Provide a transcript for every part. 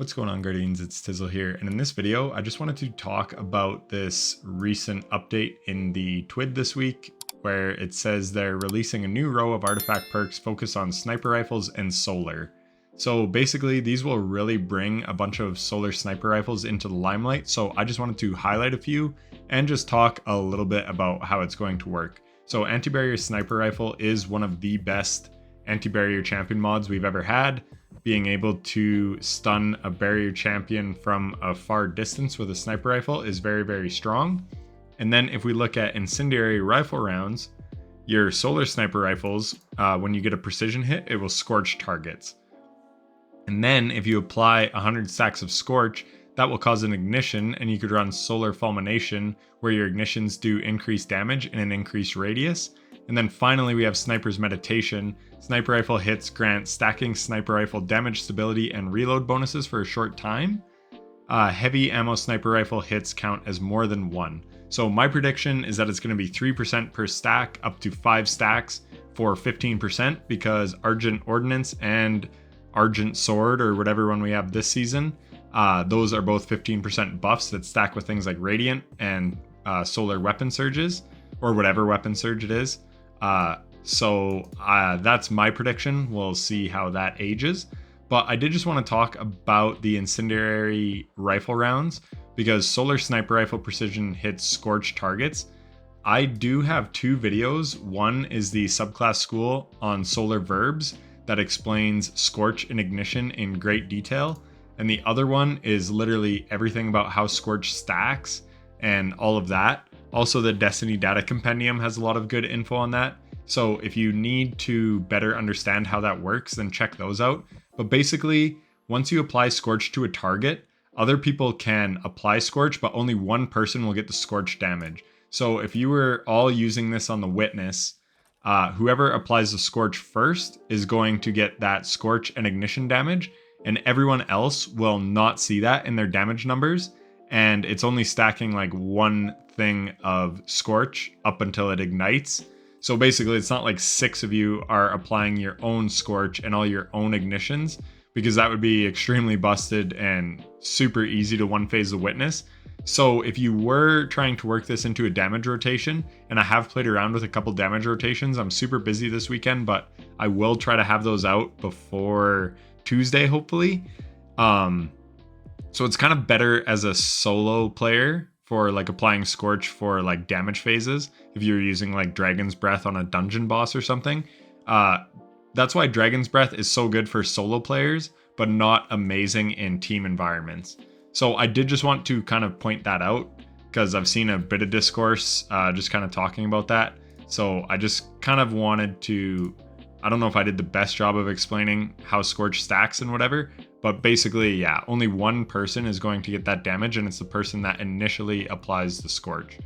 What's going on, Guardians? It's Tizzle here, and in this video, I just wanted to talk about this recent update in the TWID this week, where it says they're releasing a new row of artifact perks focused on sniper rifles and solar. So basically, these will really bring a bunch of solar sniper rifles into the limelight, so I just wanted to highlight a few and just talk a little bit about how it's going to work. So Anti-Barrier Sniper Rifle is one of the best anti-barrier champion mods we've ever had. Being able to stun a barrier champion from a far distance with a sniper rifle is very, very strong. And then if we look at incendiary rifle rounds, your solar sniper rifles, when you get a precision hit, it will scorch targets. And then if you apply 100 stacks of scorch, that will cause an ignition, and you could run solar fulmination where your ignitions do increased damage in an increased radius. And then finally, we have Sniper's Meditation. Sniper rifle hits grant stacking sniper rifle damage, stability, and reload bonuses for a short time. Heavy ammo sniper rifle hits count as more than one. So my prediction is that it's going to be 3% per stack, up to 5 stacks for 15%, because Argent Ordnance and Argent Sword, or whatever one we have this season, those are both 15% buffs that stack with things like Radiant and Solar Weapon Surges, or whatever weapon surge it is. So that's my prediction. We'll see how that ages. But I did just want to talk about the incendiary rifle rounds, because Solar Sniper Rifle Precision hits scorch targets. I do have 2 videos. One is the subclass school on Solar Verbs that explains Scorch and Ignition in great detail. And the other one is literally everything about how Scorch stacks and all of that. Also, the Destiny Data Compendium has a lot of good info on that. So if you need to better understand how that works, then check those out. But basically, once you apply Scorch to a target, other people can apply Scorch, but only one person will get the Scorch damage. So if you were all using this on the Witness, whoever applies the Scorch first is going to get that Scorch and Ignition damage, and everyone else will not see that in their damage numbers. And it's only stacking like one thing of Scorch up until it ignites. So basically, it's not like 6 of you are applying your own Scorch and all your own ignitions, because that would be extremely busted and super easy to one-phase the Witness. So if you were trying to work this into a damage rotation, and I have played around with a couple damage rotations, I'm super busy this weekend, but I will try to have those out before Tuesday, hopefully. So it's kind of better as a solo player for like applying Scorch for like damage phases. If you're using like Dragon's Breath on a dungeon boss or something, that's why Dragon's Breath is so good for solo players, but not amazing in team environments. So I did just want to kind of point that out, because I've seen a bit of discourse just kind of talking about that. So I just kind of wanted to, I don't know if I did the best job of explaining how Scorch stacks and whatever, but basically, yeah, only one person is going to get that damage, and it's the person that initially applies the Scorch.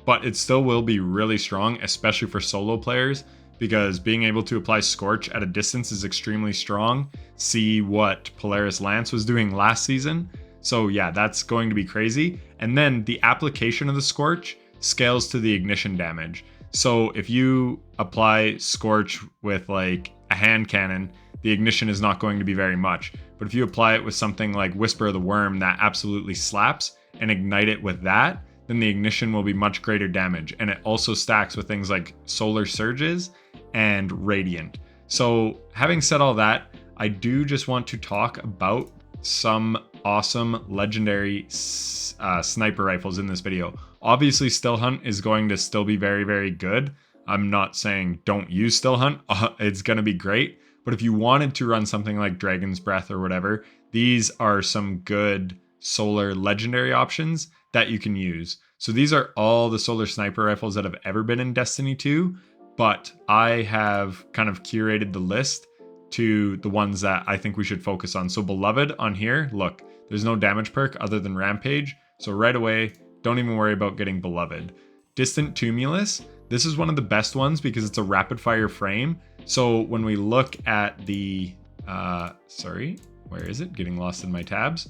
But it still will be really strong, especially for solo players, because being able to apply Scorch at a distance is extremely strong. See what Polaris Lance was doing last season. So yeah, that's going to be crazy. And then the application of the Scorch scales to the ignition damage. So if you apply Scorch with like a hand cannon, the ignition is not going to be very much. But if you apply it with something like Whisper of the Worm that absolutely slaps, and ignite it with that, then the ignition will be much greater damage. And it also stacks with things like Solar Surges and Radiant. So having said all that, I do just want to talk about some awesome legendary sniper rifles in this video. Obviously, Still Hunt is going to still be very, very good. I'm not saying don't use Still Hunt. It's going to be great. But if you wanted to run something like Dragon's Breath or whatever, these are some good solar legendary options that you can use. So these are all the solar sniper rifles that have ever been in Destiny 2, but I have kind of curated the list to the ones that I think we should focus on. So Beloved on here, look, there's no damage perk other than Rampage. So right away, don't even worry about getting Beloved. Distant Tumulus, this is one of the best ones because it's a rapid fire frame. So when we look at the, where is it? Getting lost in my tabs.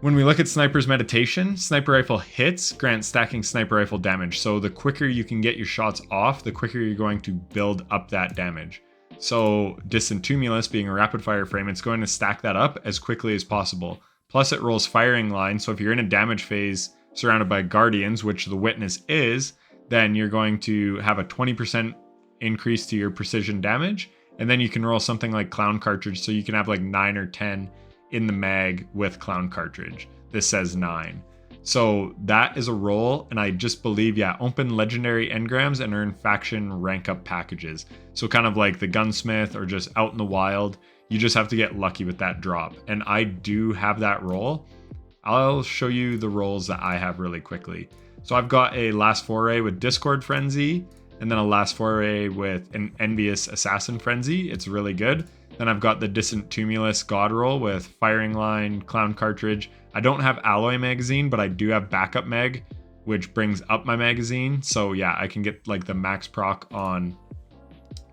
When we look at Sniper's Meditation, Sniper Rifle hits grant stacking sniper rifle damage. So the quicker you can get your shots off, the quicker you're going to build up that damage. So Distant Tumulus being a rapid fire frame, it's going to stack that up as quickly as possible. Plus it rolls Firing Line, so if you're in a damage phase surrounded by Guardians, which the Witness is, then you're going to have a 20% increase to your precision damage. And then you can roll something like Clown Cartridge, so you can have like 9 or 10 in the mag with Clown Cartridge. This says 9. So that is a roll, and I just believe, yeah, open legendary engrams and earn faction rank up packages. So kind of like the Gunsmith or just out in the wild, you just have to get lucky with that drop. And I do have that roll. I'll show you the rolls that I have really quickly. So I've got a Last Foray with Discord Frenzy, and then a Last Foray with an Envious Assassin Frenzy. It's really good. Then I've got the Distant Tumulus God Roll with Firing Line, Clown Cartridge. I don't have Alloy Magazine, but I do have Backup Mag, which brings up my magazine. So yeah, I can get like the max proc on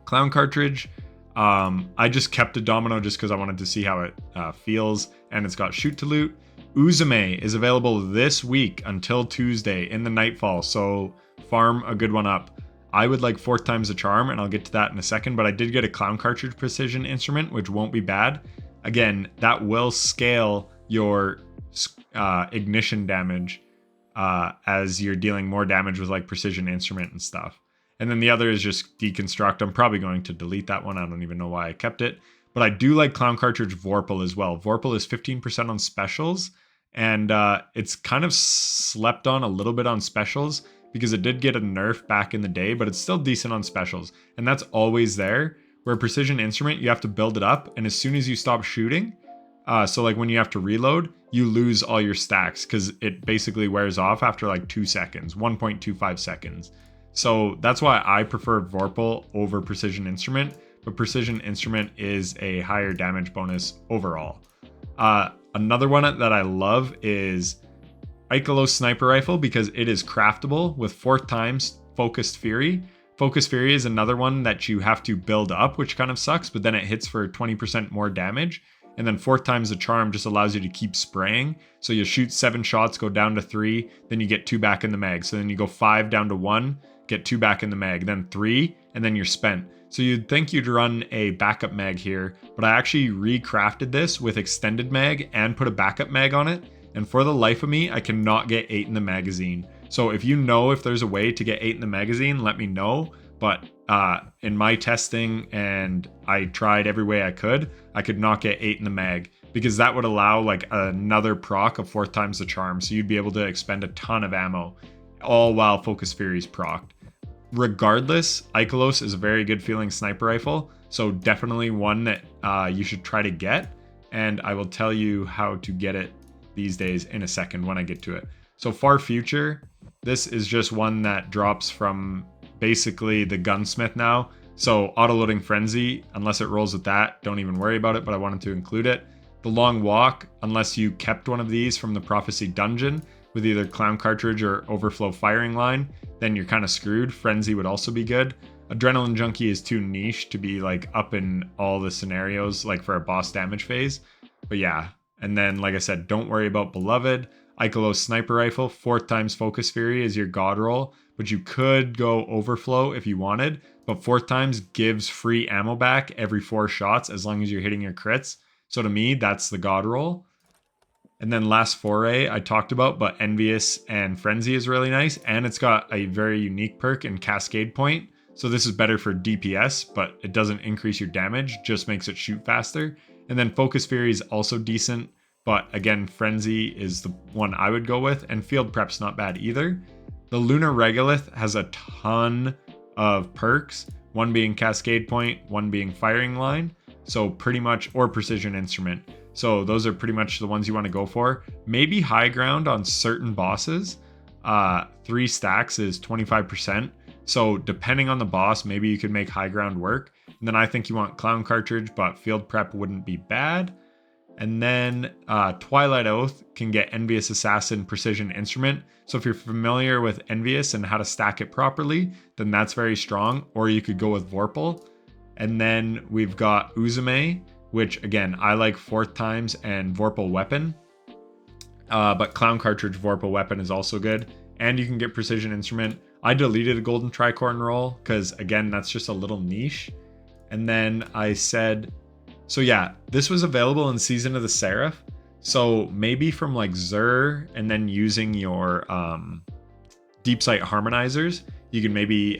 Clown Cartridge. I just kept a Domino just because I wanted to see how it feels, and it's got Shoot to Loot. Uzume is available this week until Tuesday in the Nightfall, so farm a good one up. I would like 4th times the charm, and I'll get to that in a second, but I did get a Clown Cartridge Precision Instrument, which won't be bad. Again, that will scale your ignition damage as you're dealing more damage with like Precision Instrument and stuff. And then the other is just Deconstruct. I'm probably going to delete that one. I don't even know why I kept it. But I do like Clown Cartridge Vorpal as well. Vorpal is 15% on specials, and it's kind of slept on a little bit on specials because it did get a nerf back in the day, but it's still decent on specials. And that's always there. Where Precision Instrument, you have to build it up, and as soon as you stop shooting, so like when you have to reload, you lose all your stacks because it basically wears off after like 2 seconds, 1.25 seconds. So that's why I prefer Vorpal over Precision Instrument, but Precision Instrument is a higher damage bonus overall. Another one that I love is Ikelos Sniper Rifle because it is craftable with 4th times Focused Fury. Focused Fury is another one that you have to build up, which kind of sucks, but then it hits for 20% more damage. And then 4th times the charm just allows you to keep spraying. So you shoot 7 shots, go down to 3, then you get 2 back in the mag. So then you go 5 down to 1, get 2 back in the mag, then 3, and then you're spent. So you'd think you'd run a backup mag here, but I actually recrafted this with extended mag and put a backup mag on it. And for the life of me, I cannot get 8 in the magazine. So if you know if there's a way to get 8 in the magazine, let me know. But in my testing, and I tried every way I could not get 8 in the mag because that would allow like another proc of 4th times the charm. So you'd be able to expend a ton of ammo, all while Focus Fury's procced. Regardless, Ikelos is a very good feeling sniper rifle. So definitely one that you should try to get. And I will tell you how to get it these days in a second when I get to it. So Far Future, this is just one that drops from basically the Gunsmith now. So Autoloading Frenzy, unless it rolls with that, don't even worry about it, but I wanted to include it. The Long Walk, unless you kept one of these from the Prophecy Dungeon with either Clown Cartridge or Overflow Firing Line, then you're kind of screwed. Frenzy would also be good. Adrenaline Junkie is too niche to be like up in all the scenarios, like for a boss damage phase. But yeah, and then like I said, don't worry about Beloved. Ikelos Sniper Rifle, 4th times Focus Fury is your god roll, but you could go Overflow if you wanted, but 4th times gives free ammo back every 4 shots as long as you're hitting your crits. So to me, that's the god roll. And then Last Foray I talked about, but Envious and Frenzy is really nice, and it's got a very unique perk in Cascade Point. So this is better for DPS, but it doesn't increase your damage, just makes it shoot faster. And then Focus Fury is also decent, but again, Frenzy is the one I would go with, and Field Prep's not bad either. The Lunar Regolith has a ton of perks, one being Cascade Point, one being Firing Line, so pretty much, or Precision Instrument. So those are pretty much the ones you want to go for. Maybe High Ground on certain bosses. 3 stacks is 25%. So depending on the boss, maybe you could make High Ground work. And then I think you want Clown Cartridge, but Field Prep wouldn't be bad. And then Twilight Oath can get Envious Assassin Precision Instrument. So if you're familiar with Envious and how to stack it properly, then that's very strong. Or you could go with Vorpal. And then we've got Uzume, which again, I like 4th times and Vorpal Weapon. But Clown Cartridge Vorpal Weapon is also good. And you can get Precision Instrument. I deleted a Golden Tricorn roll because again, that's just a little niche. And then I said, so yeah, this was available in Season of the Seraph. So maybe from like Xur and then using your deep sight harmonizers, you can maybe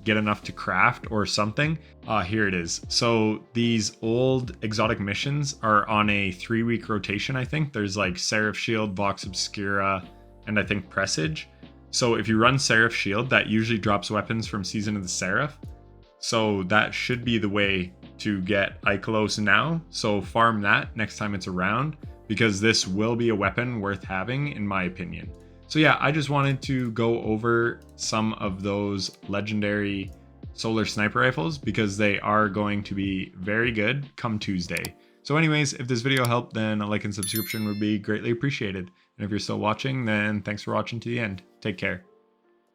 get enough to craft or something. Here it is. So these old exotic missions are on a 3-week rotation, I think. There's like Seraph Shield, Vox Obscura, and I think Presage. So if you run Seraph Shield, that usually drops weapons from Season of the Seraph. So that should be the way to get Ikelos now. So farm that next time it's around, because this will be a weapon worth having in my opinion. So yeah, I just wanted to go over some of those legendary solar sniper rifles because they are going to be very good come Tuesday. So anyways, if this video helped, then a like and subscription would be greatly appreciated. And if you're still watching, then thanks for watching to the end. Take care.